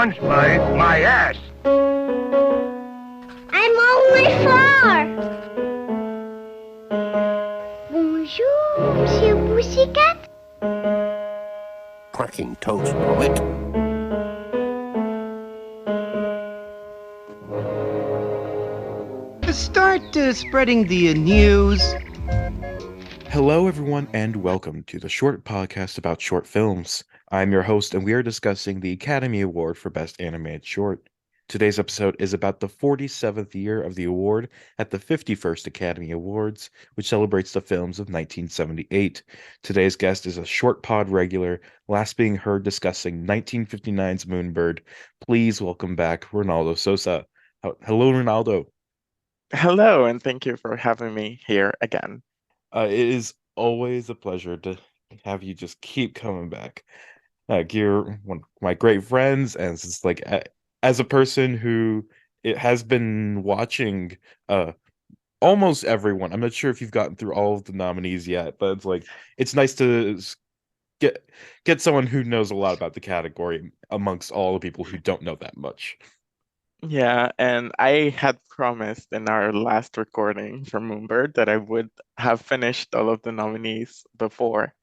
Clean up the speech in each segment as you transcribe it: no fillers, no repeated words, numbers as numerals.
once, my ass. I'm only 4. Bonjour, Monsieur Pussycat. Cracking toast, Robert. Start spreading the news. Hello, everyone, and welcome to the short podcast about short films. I'm your host, and we are discussing the Academy Award for Best Animated Short. Today's episode is about the 47th year of the award at the 51st Academy Awards, which celebrates the films of 1978. Today's guest is a short pod regular, last being heard discussing 1959's Moonbird. Please welcome back Ronaldo Sosa. Hello, Ronaldo. Hello, and thank you for having me here again. It is always a pleasure to have you just keep coming back. You're one of my great friends, and it's like as a person who it has been watching almost everyone. I'm not sure if you've gotten through all of the nominees yet, but it's nice to get someone who knows a lot about the category amongst all the people who don't know that much. Yeah, and I had promised in our last recording for Moonbird that I would have finished all of the nominees before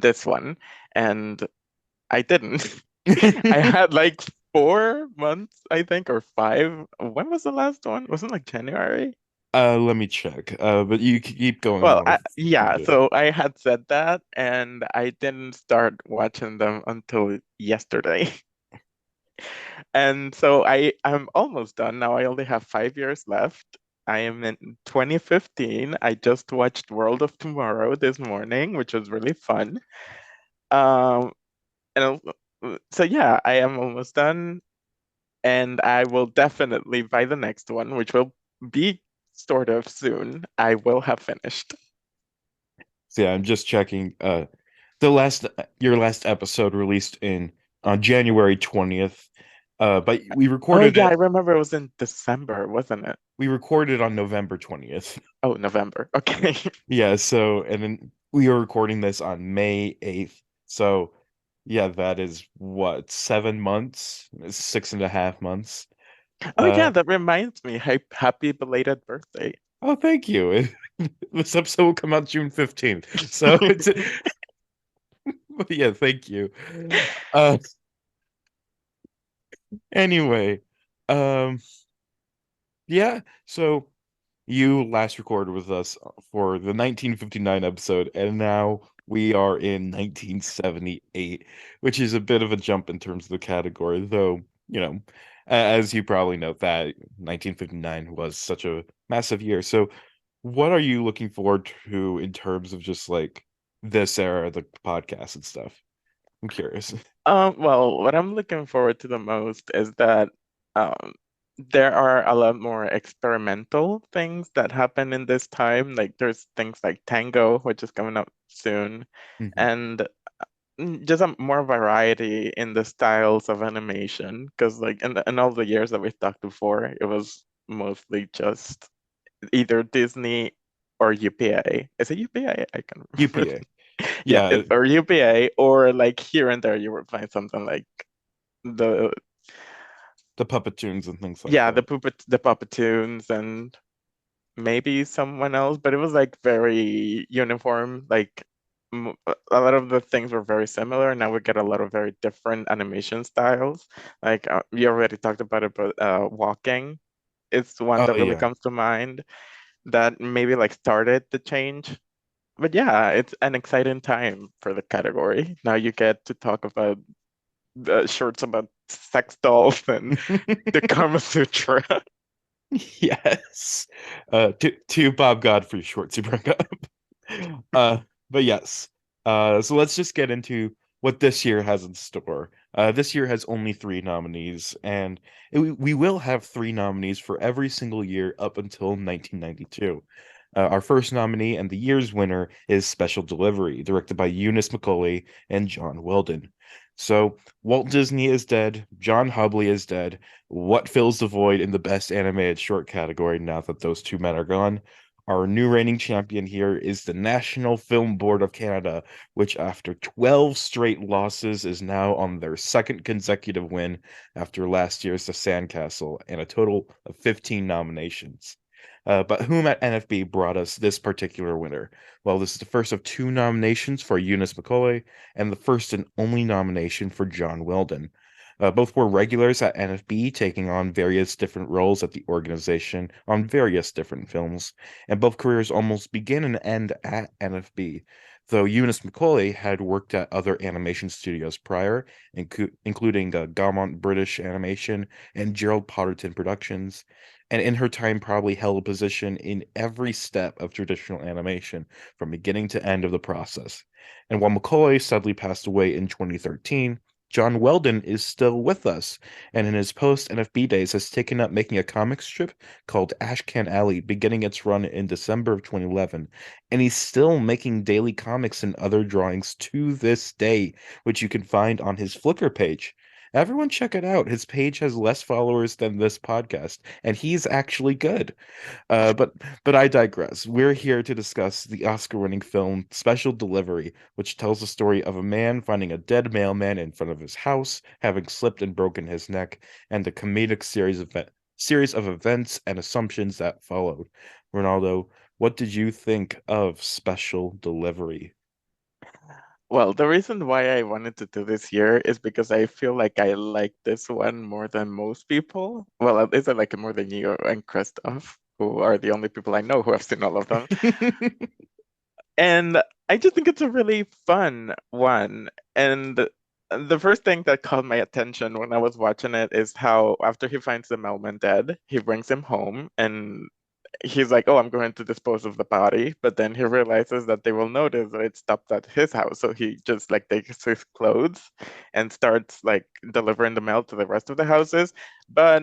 this one, and I didn't. I had like 4 months, I think, or 5. When was the last one? Wasn't it like January? Let me check. But you keep going Well, on. yeah, so I had said that, and I didn't start watching them until yesterday. And so I'm almost done now. I only have 5 years left. I am in 2015. I just watched World of Tomorrow this morning, which was really fun. Um, and so yeah, I am almost done, and I will definitely by the next one, which will be sort of soon, I will have finished. So yeah, I'm just checking. Your last episode released on January 20th. But we Oh recorded yeah, I it. remember it was in December, wasn't it? We recorded on November 20th. Oh, November. Okay. Yeah, so and then we are recording this on May 8th. So yeah, that is what, 7 months? 6.5 months. Oh yeah, Uh that reminds me. Happy belated birthday. oh, thank you. This episode will come out June 15th. So it's but yeah, thank you. Uh anyway, um yeah, so you last recorded with us for the 1959 episode, and now we are in 1978, which is a bit of a jump in terms of the category, though, as you probably know, that 1959 was such a massive year. So, what are you looking forward to in terms of just like this era of the podcast and stuff? I'm curious. Well, what I'm looking forward to the most is that um, there are a lot more experimental things that happen in this time. Like there's things like Tango, which is coming up soon, Mhm. and just a more variety in the styles of animation. Because like in all the years that we've talked before, it was mostly just either Disney or UPA. Is it UPA? I can't remember. UPA. Yeah, Yeah, or UPA, or like here and there you would find something like the the puppet tunes and things like yeah, that. the Puppetoons and maybe someone else, but it was like very uniform. Like a lot of the things were very similar. Now we get a lot of very different animation styles. Like you already talked about it, but walking is one Oh that really yeah. comes to mind that maybe like started the change. But yeah, it's an exciting time for the category. Now you get to talk about shorts about sex dolls and the Kama Sutra. Yes. To Bob Godfrey shorts you bring up. Uh, but yes. So let's just get into what this year has in store. This year has only 3 nominees, and we will have 3 nominees for every single year up until 1992. Our first nominee and the year's winner is Special Delivery, directed by Eunice McCauley and John Weldon. So Walt Disney is dead, John Hubley is dead. What fills the void in the best animated short category now that those 2 men are gone? Our new reigning champion here is the National Film Board of Canada, which after 12 straight losses is now on their second consecutive win after last year's The Sandcastle and a total of 15 nominations. But whom at NFB brought us this particular winner? Well, this is the first of two nominations for Eunice McCauley and the first and only nomination for John Weldon. Both were regulars at NFB, taking on various different roles at the organization on various different films, and both careers almost begin and end at NFB. Though Eunice McCauley had worked at other animation studios prior, including Gaumont British Animation and Gerald Potterton Productions, and in her time probably held a position in every step of traditional animation from beginning to end of the process. And while McCauley sadly passed away in 2013, John Weldon is still with us, and in his post NFB days has taken up making a comic strip called Ashcan Alley, beginning its run in December of 2011. And he's still making daily comics and other drawings to this day, which you can find on his Flickr page. Everyone check it out. His page has less followers than this podcast, and he's actually good. But I digress. We're here to discuss the Oscar-winning film Special Delivery, which tells the story of a man finding a dead mailman in front of his house, having slipped and broken his neck, and the comedic series of events and assumptions that followed. Ronaldo, what did you think of Special Delivery? Well, the reason why I wanted to do this year is because I feel like I like this one more than most people. Well, at least I like it more than you and Christoph, who are the only people I know who have seen all of them. And I just think it's a really fun one. And the first thing that caught my attention when I was watching it is how after he finds the mailman dead, he brings him home and he's like, "Oh, I'm going to dispose of the body," but then he realizes that they will notice that it stopped at his house, so he just like takes his clothes and starts like delivering the mail to the rest of the houses. But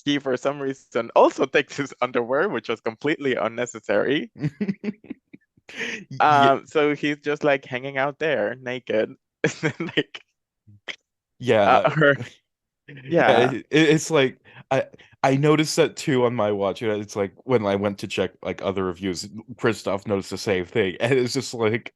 he, for some reason, also takes his underwear, which was completely unnecessary. Yeah, So he's just like hanging out there naked, and then like, yeah. her, Yeah, yeah. it's like I noticed that too on my watch. It's like when I went to check like other reviews, Christoph noticed the same thing, and it's just like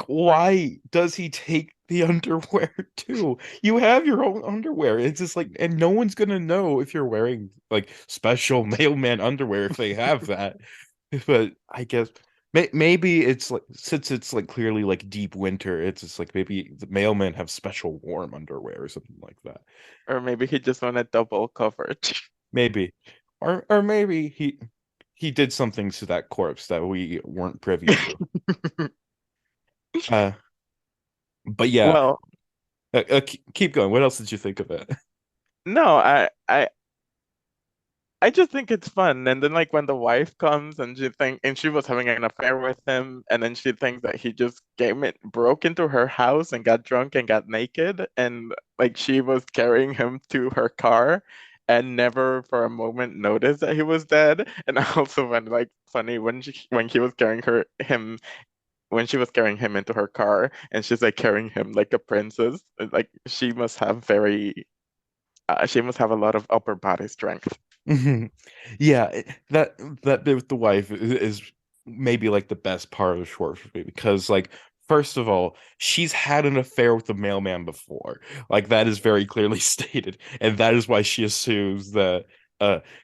why does he take the underwear too? You have your own underwear. It's just like, and no one's gonna know if you're wearing like special mailman underwear if they have that. But I guess maybe it's like since it's like clearly like deep winter, it's just like maybe the mailmen have special warm underwear or something like that. Or maybe he just wanted double coverage. Maybe. Or maybe he did something to that corpse that we weren't privy to. Uh but yeah, Well, keep going. What else did you think of it? no, I just think it's fun. And then like when the wife comes and she was having an affair with him, and then she thinks that he just broke into her house and got drunk and got naked, and like she was carrying him to her car and never for a moment noticed that he was dead. And I also found like funny when he was carrying her him when she was carrying him into her car and she's like carrying him like a princess. Like she must have a lot of upper body strength. Yeah, that bit with the wife is maybe like the best part of the short for me because like first of all, she's had an affair with the mailman before. Like that is very clearly stated, and that is why she assumes that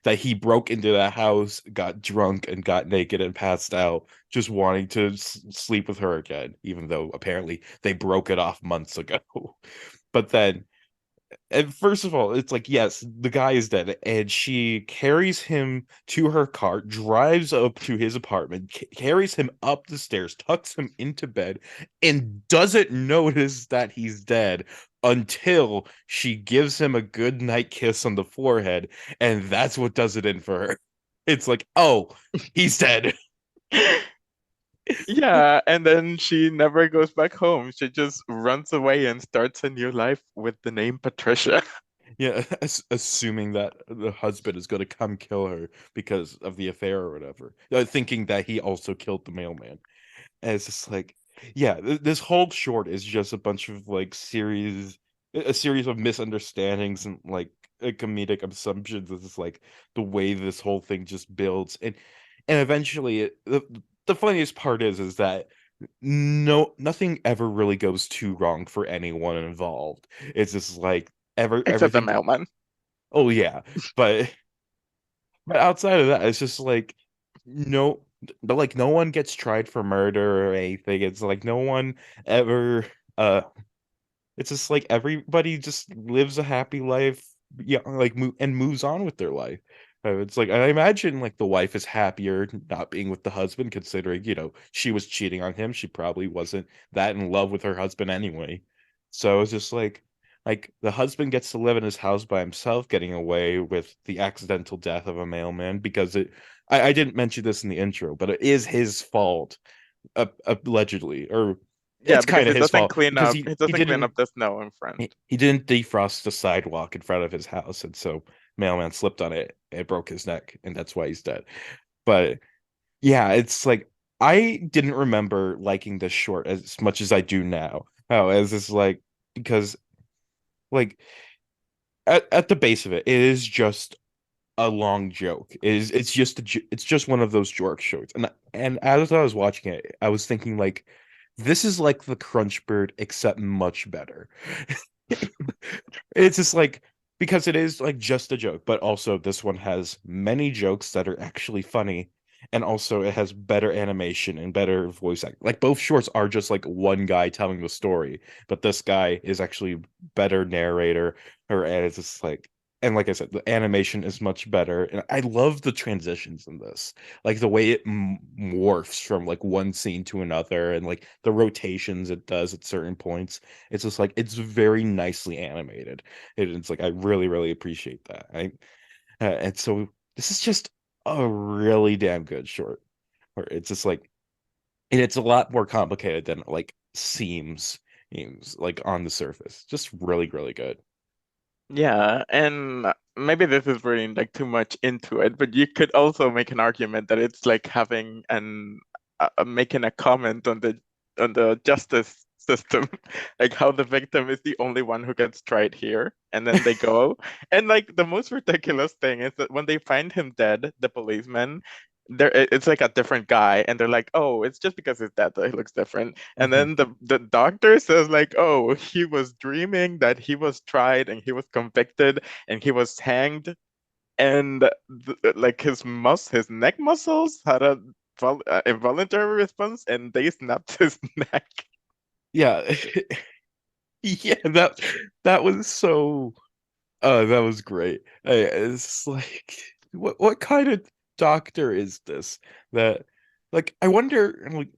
he broke into the house, got drunk, and got naked and passed out, just wanting to sleep with her again, even though apparently they broke it off months ago. But then and first of all, it's like, yes, the guy is dead, and she carries him to her car, drives up to his apartment, carries him up the stairs, tucks him into bed, and doesn't notice that he's dead until she gives him a good night kiss on the forehead, and that's what does it in for her. It's like, oh, he's dead. Yeah, and then she never goes back home. She just runs away and starts a new life with the name Patricia. Yeah, assuming that the husband is going to come kill her because of the affair or whatever, thinking that he also killed the mailman. And it's just like, yeah, this whole short is just a bunch of like a series of misunderstandings and like comedic assumptions. This is like the way this whole thing just builds, and and eventually the funniest part is that nothing ever really goes too wrong for anyone involved. It's just like Except the everything. mailman. Oh yeah, but outside of that, it's just like no, like no one gets tried for murder or anything. It's like no one ever. It's just like everybody just lives a happy life, yeah, like and moves on with their life. It's like I imagine like the wife is happier not being with the husband, considering she was cheating on him. She probably wasn't that in love with her husband anyway. So it's just like the husband gets to live in his house by himself, getting away with the accidental death of a mailman because I didn't mention this in the intro, but it is his fault, allegedly, or Yeah, it's because kind of it his doesn't fault clean because up. he It he doesn't clean didn't up the snow in front. he didn't defrost the sidewalk in front of his house, and so mailman slipped on it and broke his neck, and that's why he's dead. But yeah, it's like I didn't remember liking this short as much as I do now. Oh, as this like because like at the base of it, it is just a long joke. It's just one of those joke shorts. And as I was watching it, I was thinking like this is like the Crunch Bird except much better. It's just like because it is like just a joke, but also this one has many jokes that are actually funny, and also it has better animation and better voice acting. Like both shorts are just like one guy telling the story, but this guy is actually better narrator, or and it's just like and like I said, the animation is much better, and I love the transitions in this, like the way it morphs from like one scene to another, and like the rotations it does at certain points. It's just like it's very nicely animated. It's like I really, really appreciate that. And so this is just a really damn good short. Or it's just like and it's a lot more complicated than like seems like on the surface. Just really, really good. Yeah, and maybe this is reading like too much into it, but you could also make an argument that it's like having making a comment on the justice system, like how the victim is the only one who gets tried here, and then they go. And like the most ridiculous thing is that when they find him dead, the policeman, it's like a different guy, and they're like, oh, it's just because he's dead that he looks different. And Mhm. then the doctor says like, oh, he was dreaming that he was tried and he was convicted and he was hanged, and like his neck muscles had a involuntary response, and they snapped his neck. Yeah. Yeah, that was so that was great. It's like what kind of doctor is this that like I wonder like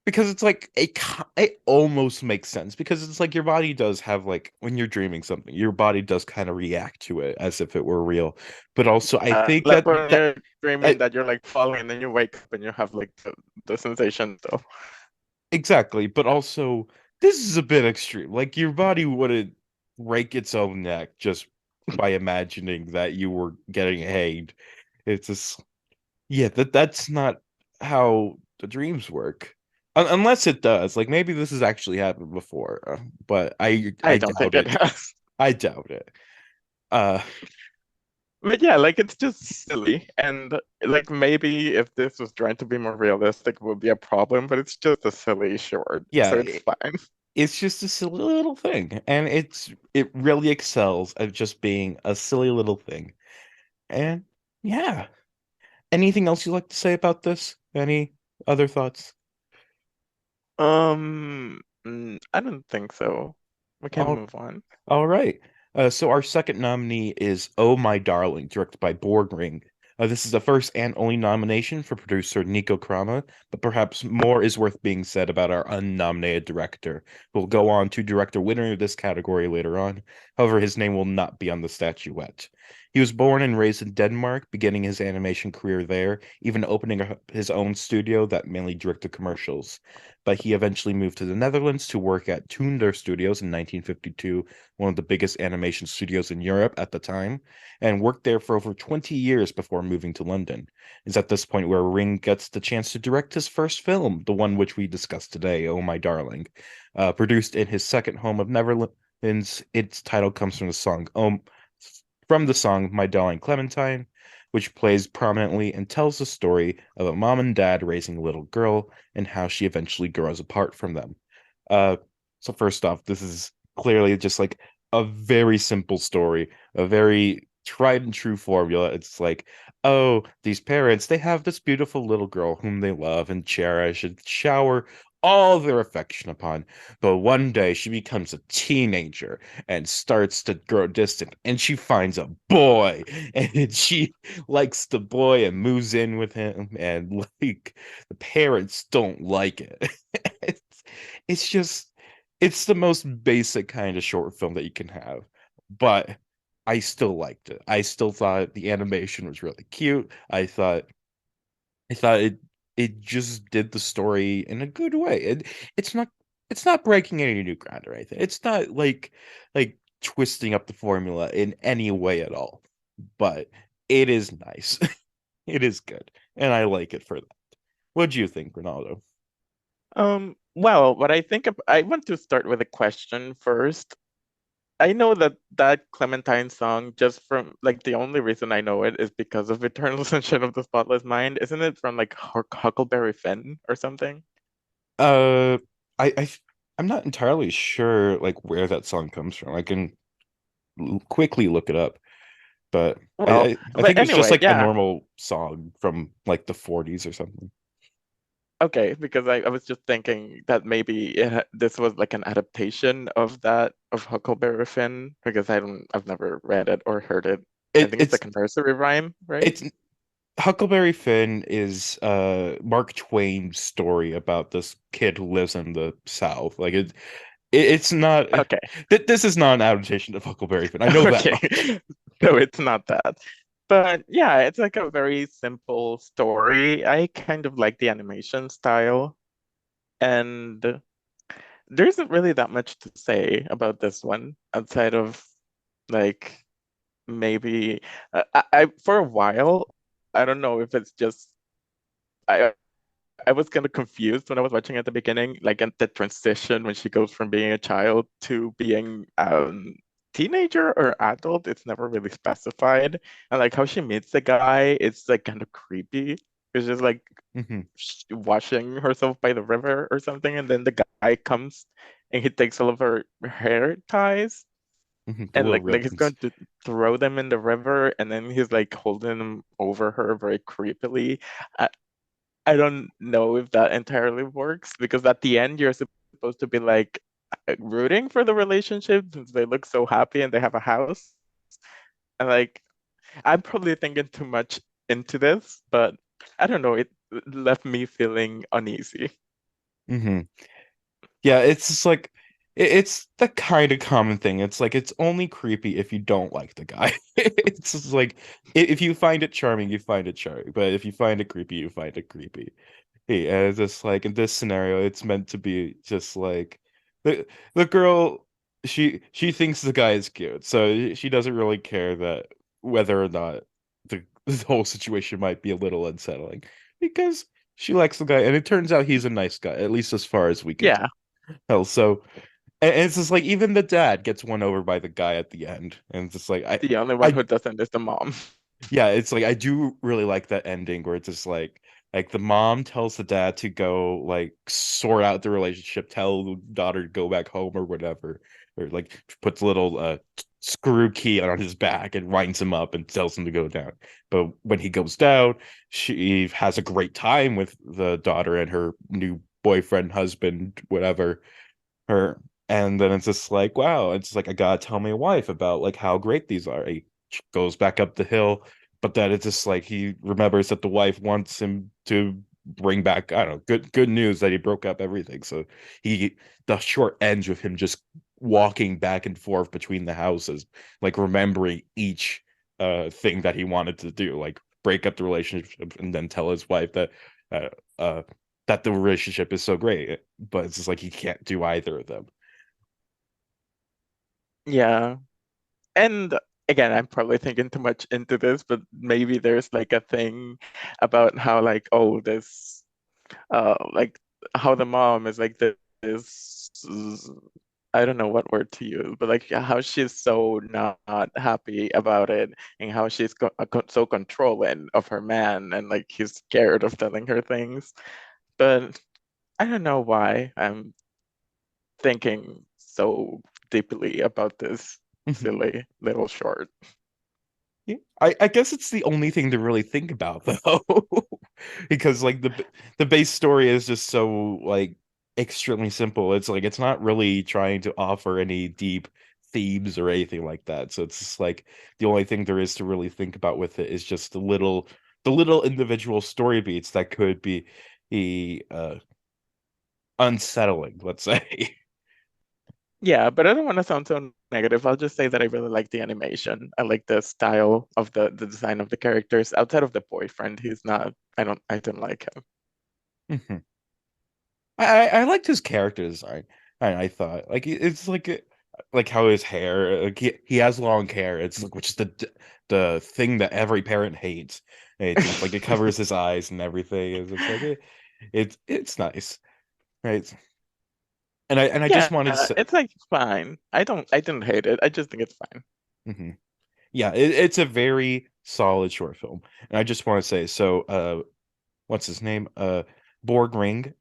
because it's like it almost makes sense because it's like your body does have like when you're dreaming something, your body does kind of react to it as if it were real. But also I think Like that when that you're dreaming that you're like falling and then you wake up and you have like the sensation though. exactly, but also this is a bit extreme. Like your body wouldn't break its own neck just by imagining that you were getting hanged. It's just yeah, that's not how the dreams work. Unless it does. Like maybe this has actually happened before, but I I don't think doubt it it. has. I doubt it. Uh But yeah, like it's just silly. And like maybe if this was trying to be more realistic, it would be a problem, but it's just a silly short, yeah, so it's fine. it's just a silly little thing, and it really excels at just being a silly little thing. And yeah. Anything else you'd like to say about this? Any other thoughts? I don't think so. We can All, move on. all right. So our second nominee is Oh My Darling, directed by Borgring. This is the first and only nomination for producer Nico Krama, but perhaps more is worth being said about our unnominated director, who will go on to direct a winner of this category later on. However, his name will not be on the statuette. He was born and raised in Denmark, beginning his animation career there, even opening up his own studio that mainly directed commercials. But he eventually moved to the Netherlands to work at Toonder Studios in 1952, one of the biggest animation studios in Europe at the time, and worked there for over 20 years before moving to London. It's at this point where Ring gets the chance to direct his first film, the one which we discussed today, Oh My Darling. Produced in his second home of Netherlands, its title comes from the song My Darling Clementine. which plays prominently and tells the story of a mom and dad raising a little girl and how she eventually grows apart from them. Uh, so first off, this is clearly just like a very simple story, a very tried and true formula. It's like, oh, these parents, they have this beautiful little girl whom they love and cherish and shower all their affection upon. But one day she becomes a teenager and starts to grow distant, and she finds a boy, and she likes the boy and moves in with him, and like the parents don't like it. It's, it's just it's the most basic kind of short film that you can have, but I still liked it. I still thought the animation was really cute. I thought it just did the story in a good way. It's not it's not breaking any new ground or anything. It's not like twisting up the formula in any way at all. But it is nice. It is good, and I like it for that. What do you think, Ronaldo? Well, what I think I want to start with a question first. I know that that Clementine song, just from like the only reason I know it is because of Eternal Sunshine of the Spotless Mind. Isn't it from like Huckleberry Finn or something? Uh, I'm not entirely sure like where that song comes from. I can quickly look it up, but Well, I but think it's just anyway, like a yeah. normal song from like the 40s or something. Okay, because I was just thinking that maybe this was like an adaptation of that of Huckleberry Finn because I've never read it or heard it. I It think it's it's like a nursery rhyme, right? it's Huckleberry Finn is Mark Twain's story about this kid who lives in the South. Like it's not Okay. this is not an adaptation of Huckleberry Finn. I know that Okay. much. So it's not that. But yeah, it's like a very simple story. I kind of like the animation style, and there isn't really that much to say about this one outside of like maybe I for a while, I don't know if it's just I I was kind of confused when I was watching at the beginning, like at the transition when she goes from being a child to being teenager or adult. It's never really specified. And like how she meets the guy, it's like kind of creepy. It's just like Hmm. washing herself by the river or something, and then the guy comes and he takes all of her hair ties Hmm. The and little like he's ribbons. going to throw them in the river, and then he's like holding them over her very creepily. I don't know if that entirely works because at the end you're supposed to be like rooting for the relationship since they look so happy and they have a house. And like I'm probably thinking too much into this, but I don't know, it left me feeling uneasy. Hmm. Yeah, it's just like it's the kind of common thing. It's like it's only creepy if you don't like the guy. It's just like if you find it charming, you find it charming. But if you find it creepy, you find it creepy. Yeah, it's just like in this scenario, it's meant to be just like the girl she thinks the guy is cute, so she doesn't really care that whether or not the whole situation might be a little unsettling because she likes the guy, and it turns out he's a nice guy, at least as far as we can Yeah, tell. So and it's just like even the dad gets won over by the guy at the end, and it's just like the only one I who doesn't is the mom. yeah, it's like I do really like that ending where it's just like the mom tells the dad to go like sort out the relationship, tell the daughter to go back home or whatever, or like puts a little screw key on his back and winds him up and tells him to go down. But when he goes down, she has a great time with the daughter and her new boyfriend, husband, whatever, her. And then it's just like, wow, it's like I gotta tell my wife about like how great these are. He goes back up the hill, but then it's just like he remembers that the wife wants him to bring back, I don't know, good news that he broke up everything. So the short ends with him just walking back and forth between the houses, like remembering each thing that he wanted to do, like break up the relationship and then tell his wife uh uh that the relationship is so great, but it's just like he can't do either of them. Yeah. And again, I'm probably thinking too much into this, but maybe there's like a thing about how like, oh, this like how the mom is like this I don't know what word to use, but like how she's so not happy about it, and how she's so controlling of her man, and like he's scared of telling her things. But I don't know why I'm thinking so deeply about this silly little short. Yeah, I guess it's the only thing to really think about though, because like the base story is just so like extremely simple. It's like it's not really trying to offer any deep themes or anything like that. So it's just like the only thing there is to really think about with it is just the little individual story beats that could be unsettling, let's say. Yeah, but I don't want to sound so negative. I'll just say that I really like the animation. I like the style of the design of the characters. Outside of the boyfriend, he's not. I don't like him. Mhm. I liked his character design. I thought like it's like how his hair like he has long hair. It's like which is the thing that every parent hates. It's like it covers his eyes and everything. It's like it's nice, right? And I just Yeah, wanted to say, it's like fine. I didn't hate it. I just think it's fine. mhm. Yeah, it's a very solid short film, and I just want to say so. What's his name? Borg Ring.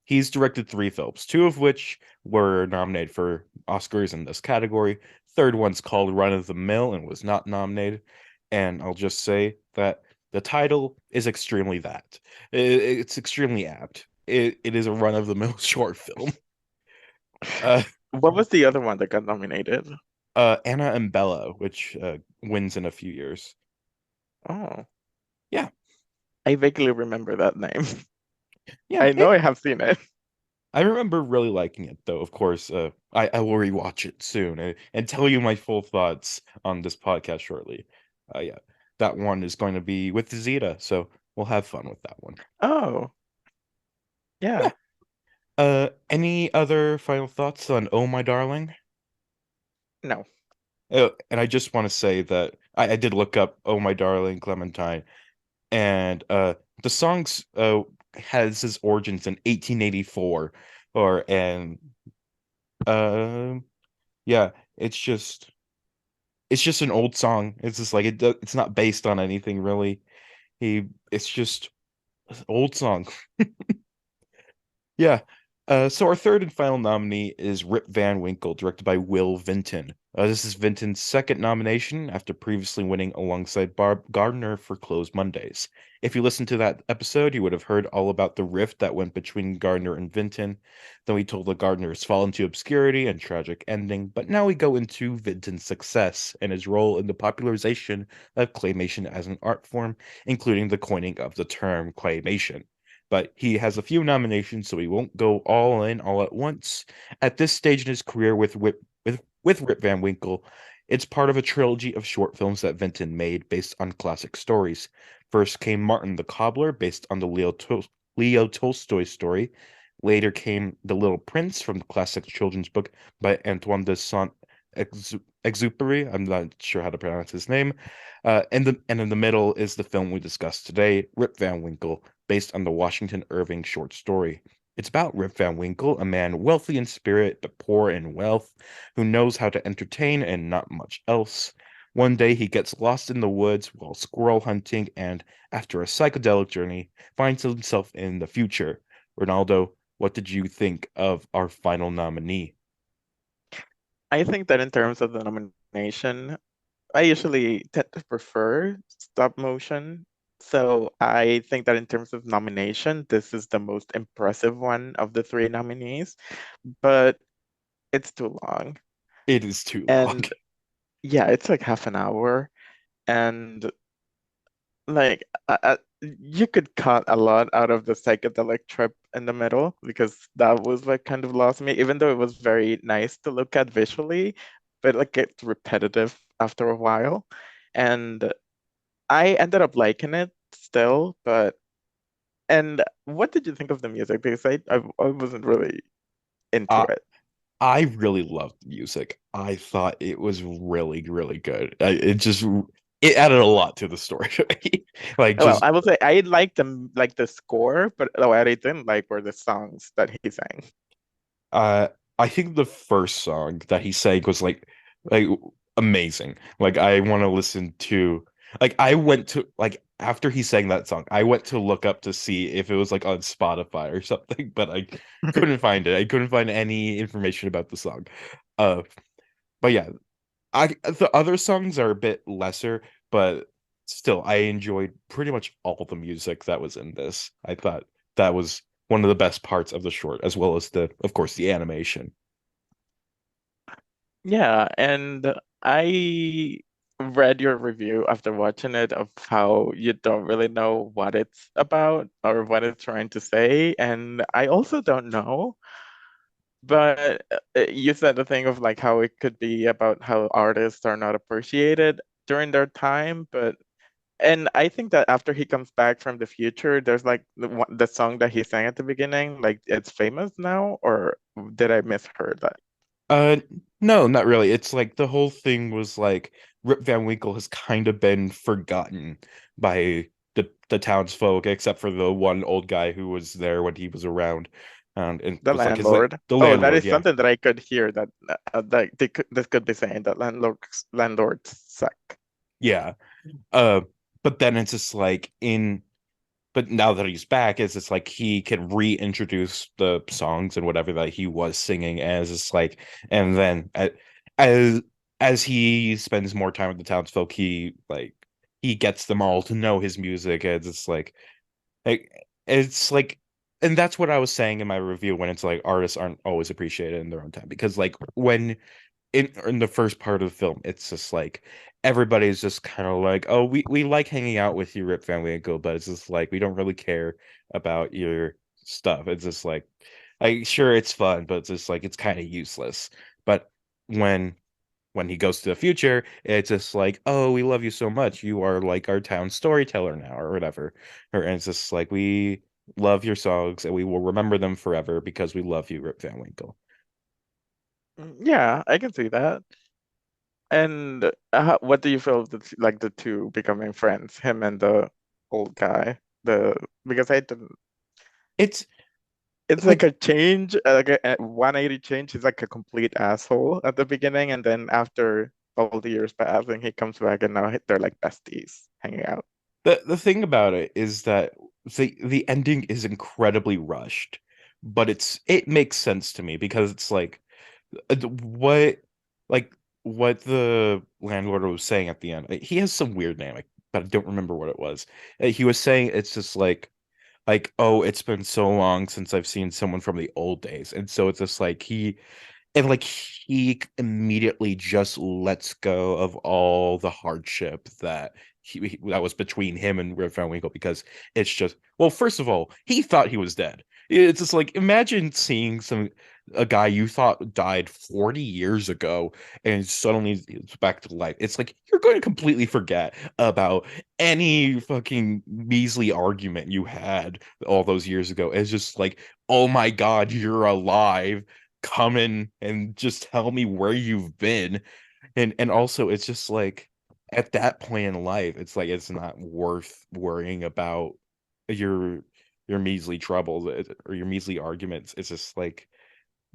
He's directed three films, two of which were nominated for Oscars in this category. Third one's called Run of the Mill and was not nominated. And I'll just say that the title is extremely that. It's extremely apt. It is a run of the mill short film. Uh, What was the other one that got nominated? Anna and Bella, which wins in a few years. Oh, Yeah, I vaguely remember that name. yeah. I know I have seen it. I remember really liking it, though. Of course, I will rewatch it soon and tell you my full thoughts on this podcast shortly. Yeah, that one is going to be with Zeta, so we'll have fun with that one. Oh, yeah. Yeah. Any other final thoughts on Oh My Darling? No. And I just want to say that I did look up Oh My Darling Clementine, and the song's has its origins in 1884, or and um yeah, it's just. It's just an old song. It's just like it's not based on anything really. It's just an old song. Yeah. So our third and final nominee is Rip Van Winkle, directed by Will Vinton. This is Vinton's second nomination after previously winning alongside Barb Gardner for Closed Mondays. If you listened to that episode, you would have heard all about the rift that went between Gardner and Vinton. Then we told the Gardner's fall into obscurity and tragic ending, but now we go into Vinton's success and his role in the popularization of claymation as an art form, including the coining of the term claymation. But he has a few nominations, so he won't go all in all at once. At this stage in his career with Rip Van Winkle, it's part of a trilogy of short films that Vinton made based on classic stories. First came Martin the Cobbler, based on the Leo Tolstoy story. Later came The Little Prince from the classic children's book by Antoine de Saint-Exupéry. I'm not sure how to pronounce his name. And in the middle is the film we discussed today, Rip Van Winkle, based on the Washington Irving short story. It's about Rip Van Winkle, a man wealthy in spirit but poor in wealth, who knows how to entertain and not much else. One day he gets lost in the woods while squirrel hunting and, after a psychedelic journey, finds himself in the future. Ronaldo, what did you think of our final nominee? I think that in terms of the nomination, I usually tend to prefer stop motion. So I think that in terms of nomination, this is the most impressive one of the three nominees, but it's too long. It is too long. And yeah, it's like half an hour. And like you could cut a lot out of the psychedelic trip in the middle because that was what kind of lost me, even though it was very nice to look at visually, but like it's repetitive after a while. And I ended up liking it still, but and what did you think of the music? Because I wasn't really into Uh, it. I really loved the music. I thought it was really, really good. It added a lot to the story to me. Like Well, just I will say I liked the score, but what I didn't like were the songs that he sang. uh I think the first song that he sang was like amazing. Like I want to listen to like I went to like after he sang that song, I went to look up to see if it was like on Spotify or something, but I couldn't find it. I couldn't find any information about the song. Uh but yeah, I the other songs are a bit lesser, but still I enjoyed pretty much all the music that was in this. I thought that was one of the best parts of the short, as well as the, of course, the animation. Yeah, and I read your review after watching it of how you don't really know what it's about or what it's trying to say, and I also don't know. But you said the thing of like how it could be about how artists are not appreciated during their time, but and I think that after he comes back from the future, there's like the song that he sang at the beginning, like it's famous now, or did I misheard that? Uh, no, not really. It's like the whole thing was like Rip Van Winkle has kind of been forgotten by the townsfolk, except for the one old guy who was there when he was around, and The was like his landlord. the Oh, that landlord. is Yeah, something that I could hear that this could be saying that landlords suck. yeah. Uh, but then it's just like in. But now that he's back, it's just like he can reintroduce the songs and whatever that he was singing as it's like, and then as as he spends more time with the townsfolk, he gets them all to know his music. And like it's like, and that's what I was saying in my review when it's like artists aren't always appreciated in their own time because like when in the first part of the film, it's just like everybody's just kind of like, oh, we like hanging out with you, Rip Van Winkle, but it's just like we don't really care about your stuff. It's just like sure it's fun, but it's just like it's kind of useless. But when when he goes to the future, it's just like, oh, we love you so much. You are like our town storyteller now, or whatever. Or and it's just like we love your songs and we will remember them forever because we love you, Rip Van Winkle. Yeah, I can see that. And what do you feel of like the two becoming friends, him and the old guy? The because I didn't. It's It's like like a change, like a 180 change. He's like a complete asshole at the beginning, and then after all the years passing, he comes back, and now they're like besties hanging out. the thing about it is that the ending is incredibly rushed, but it makes sense to me because it's like what like what the landlord was saying at the end. He has some weird name, but I don't remember what it was. He was saying it's just like oh, it's been so long since I've seen someone from the old days, and so it's just like he immediately just lets go of all the hardship that that was between him and Rip Van Winkle because it's just well, first of all, he thought he was dead. It's just like imagine seeing a guy you thought died 40 years ago and suddenly it's back to life. It's like you're going to completely forget about any fucking measly argument you had all those years ago. It's just like, oh my God, you're alive, come in and just tell me where you've been. And also it's just like at that point in life, it's like it's not worth worrying about your your measly troubles or your measly arguments. It's just like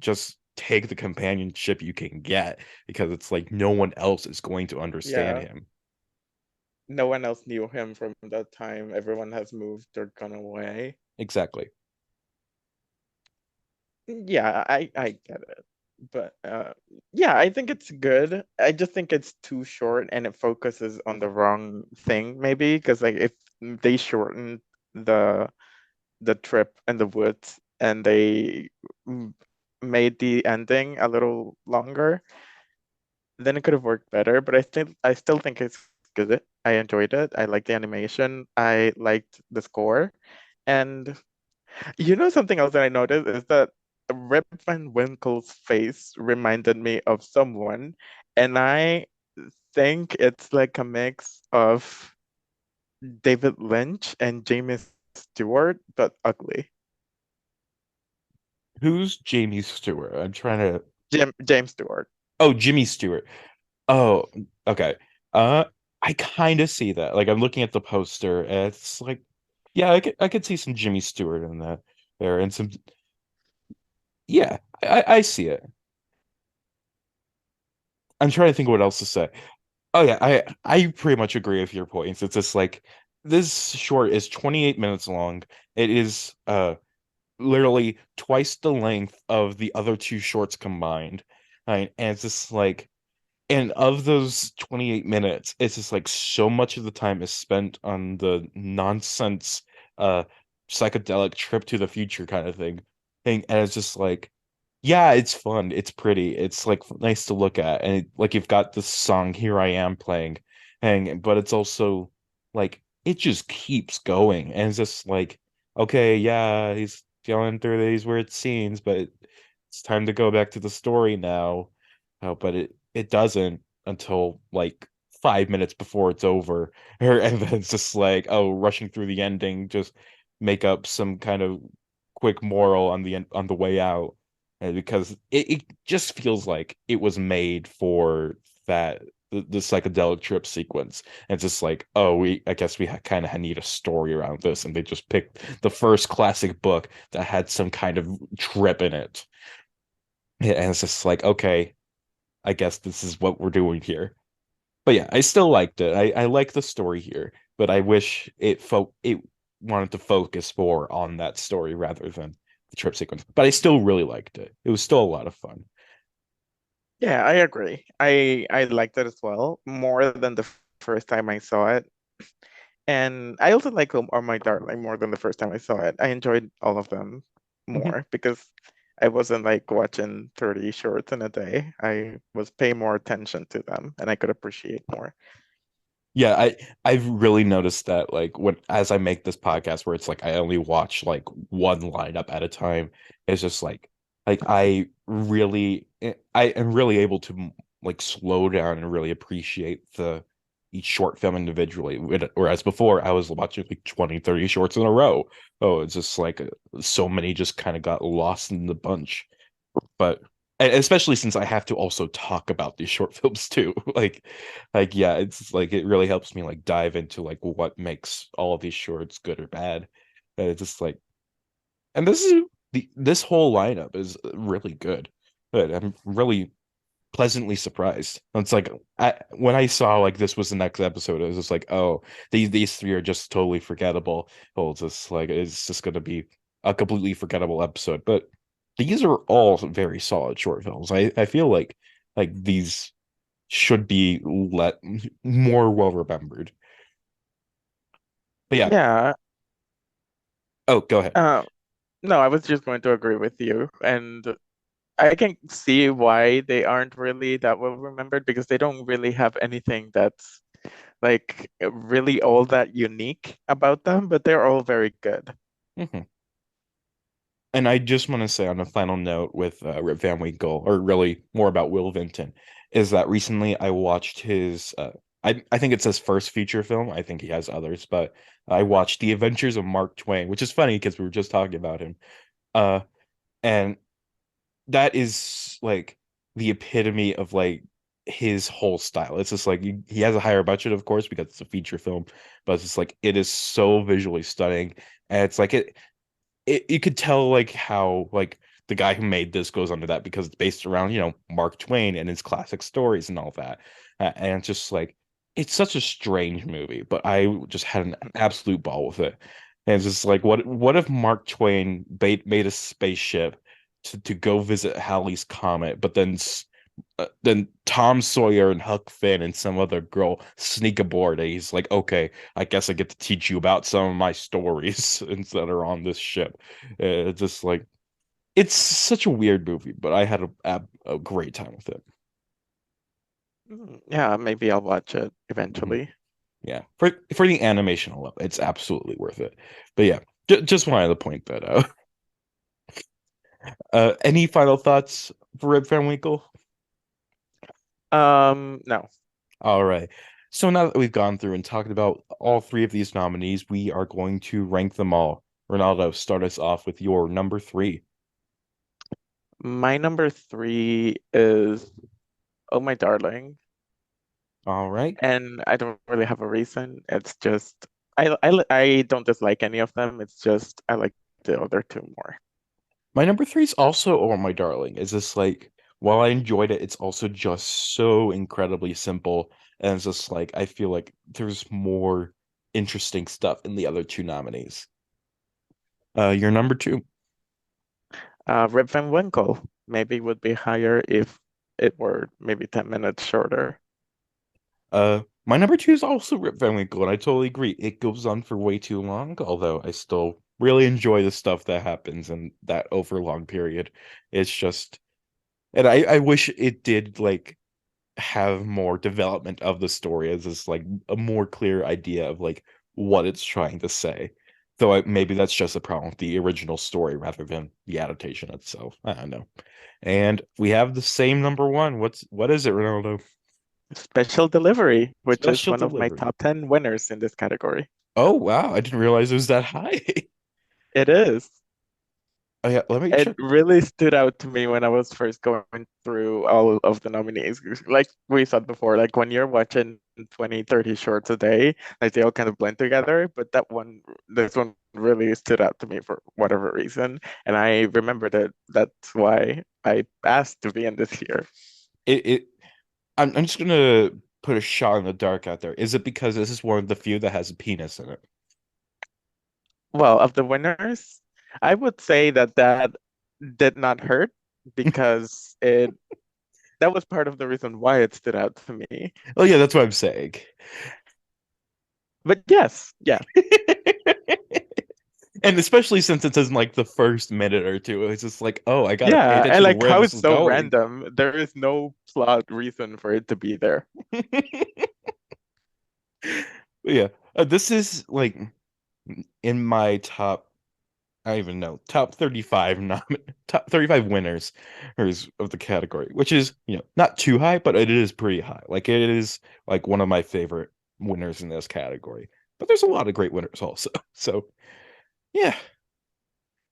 just take the companionship you can get because it's like no one else is going to understand Yeah, him. no one else knew him from that time. Everyone has moved or gone away. Exactly. Yeah, I get it. But yeah, I think it's good. I just think it's too short and it focuses on the wrong thing maybe because like if they shortened the the trip in the woods and they m- made the ending a little longer, then it could have worked better. But I still think it's good. I enjoyed it. I liked the animation. I liked the score. And you know something else that I noticed is that Rip Van Winkle's face reminded me of someone, and I think it's like a mix of David Lynch and Jamie Stewart, but ugly. Who's Jamie Stewart? I'm trying to. James Stewart. Oh, Jimmy Stewart. Oh, okay. Uh, I kind of see that. Like I'm looking at the poster, and it's like, yeah, I could see some Jimmy Stewart in that there, and some. Yeah, I see it. I'm trying to think of what else to say. Oh yeah, I pretty much agree with your points. It's just like this short is 28 minutes long. It is literally twice the length of the other two shorts combined. Right? And it's just like, and of those 28 minutes, it's just like so much of the time is spent on the nonsense uh psychedelic trip to the future kind of thing. And it's just like, yeah, it's fun, it's pretty, it's like nice to look at, and like you've got this song Here I Am playing, and but it's also like it just keeps going, and it's just like, okay, yeah, he's going through these weird scenes, but it's time to go back to the story now. Oh, but it doesn't until like 5 minutes before it's over. And then it's just like, oh, rushing through the ending, just make up some kind of quick moral on on the way out. And because it just feels like it was made for that the psychedelic trip sequence. And it's just like, oh, we I guess we kind of need a story around this, and they just picked the first classic book that had some kind of trip in it. Yeah, and it's just like, okay, I guess this is what we're doing here. But yeah, I still liked it. I like the story here, but I wish it wanted to focus more on that story rather than the trip sequence. But I still really liked it. It was still a lot of fun. Yeah, I agree. I liked it as well, more than the first time I saw it. And I also like Oh My Darling more than the first time I saw it. I enjoyed all of them Mhm. more because I wasn't like watching 30 shorts in a day. I was paying more attention to them and I could appreciate more. Yeah, I've really noticed that like when as I make this podcast where it's like I only watch like one lineup at a time, it's just like I am really able to like slow down and really appreciate the each short film individually. Whereas before I was watching like 20, 30 shorts in a row. Oh, it's just like so many just kind of got lost in the bunch. But and especially since I have to also talk about these short films too. Like yeah, it's like it really helps me like dive into like what makes all of these shorts good or bad. And it's just like, and this whole lineup is really good. But I'm really pleasantly surprised. It's like when I saw like this was the next episode, it was just like, oh, these three are just totally forgettable. Oh, it's just like it's just gonna be a completely forgettable episode. But these are all very solid short films. I feel like these should be let more well remembered. But yeah, Yeah. oh, go ahead. Uh, no, I was just going to agree with you. And I can see why they aren't really that well remembered because they don't really have anything that's like really all that unique about them, but they're all very good. Mhm. And I just want to say on a final note with Rip Van Winkle, or really more about Will Vinton, is that recently I watched his I think it's his first feature film. I think he has others, but I watched The Adventures of Mark Twain, which is funny because we were just talking about him. Uh and that is like the epitome of like his whole style. It's just like he has a higher budget, of course, because it's a feature film, but it's just like it is so visually stunning. And it's like it you could tell like how like the guy who made this goes under that because it's based around Mark Twain and his classic stories and all that. And it's just like it's such a strange movie, but I just had an absolute ball with it. And it's just like what if Mark Twain made a spaceship to go visit Halley's Comet, but then Tom Sawyer and Huck Finn and some other girl sneak aboard, and he's like, "Okay, I guess I get to teach you about some of my stories that are on this ship." It's just like it's such a weird movie, but I had a great time with it. Yeah, maybe I'll watch it Mhm. eventually. Yeah, for the animation alone, it's absolutely worth it. But yeah, just wanted to point that out. Any final thoughts for Rip Van Winkle? No. All right. So now that we've gone through and talked about all three of these nominees, we are going to rank them all. Ronaldo, start us off with your number three. My number three is Oh My Darling. All right. And I don't really have a reason. It's just I don't dislike any of them. It's just I like the other two more. My number three is also Oh My Darling. Is this like while I enjoyed it, it's also just so incredibly simple. And it's just like I feel like there's more interesting stuff in the other two nominees. Your number two. Rip Van Winkle maybe would be higher if it were maybe 10 minutes shorter. My number two is also Rip Van Winkle, and I totally agree. It goes on for way too long, although I still really enjoy the stuff that happens in that overlong period. It's just, and I wish it did like have more development of the story as this like a more clear idea of like what it's trying to say. Though maybe that's just a problem with the original story rather than the adaptation itself. I don't know. And we have the same number one. What is it, Ronaldo? Special Delivery, which is Special one of my delivery. top 10 winners in this category. Oh wow, I didn't realize it was that high. It is. Oh yeah, let me It check. really stood out to me when I was first going through all of the nominees. Like we said before, like when you're watching 20, 30 shorts a day, like they all kind of blend together. But this one really stood out to me for whatever reason. And I remember that that's why I asked to be in this year. It I'm just gonna put a shot in the dark out there. Is it because this is one of the few that has a penis in it? Well, of the winners, I would say that did not hurt because it that was part of the reason why it stood out to me. Oh yeah, that's what I'm saying. But yes, yeah. And especially since it's in like the first minute or two, it's just like, oh, I gotta pay Yeah, and attention to like where how this it's is so going. random. There is no plot reason for it to be there. Yeah, this is like in my top. I don't even know top 35 top 35 winners of the category, which is not too high, but it is pretty high. Like it is like one of my favorite winners in this category. But there's a lot of great winners also. So yeah,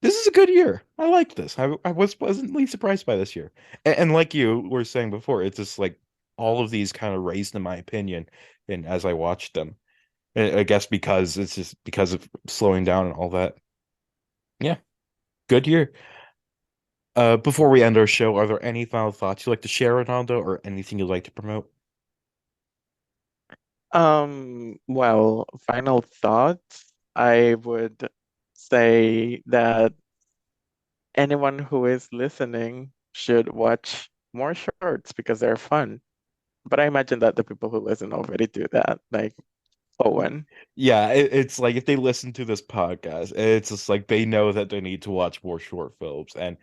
this is a good year. I like this. I was pleasantly surprised by this year. And like you were saying before, it's just like all of these kind of raised in my opinion, and as I watched them, I guess because it's just because of slowing down and all that. Yeah, good year. Before we end our show, are there any final thoughts you'd like to share, Ronaldo, or anything you'd like to promote? Well, final thoughts. I would say that anyone who is listening should watch more shorts because they're fun. But I imagine that the people who listen already do that, like Owen. Yeah, it's like if they listen to this podcast, it's just like they know that they need to watch more short films, and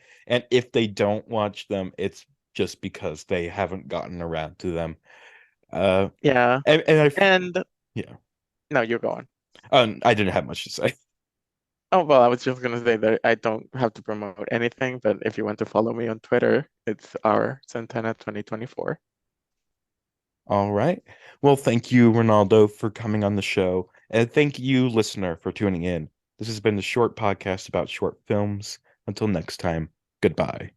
if they don't watch them, it's just because they haven't gotten around to them. Uh, Yeah. and And yeah, no, you're going. I didn't have much to say. Oh, well, I was just gonna say that I don't have to promote anything, but if you want to follow me on Twitter, it's our Santana 2024. All right. Well, thank you, Ronaldo, for coming on the show, and thank you, listener, for tuning in. This has been the short podcast about short films. Until next time, goodbye.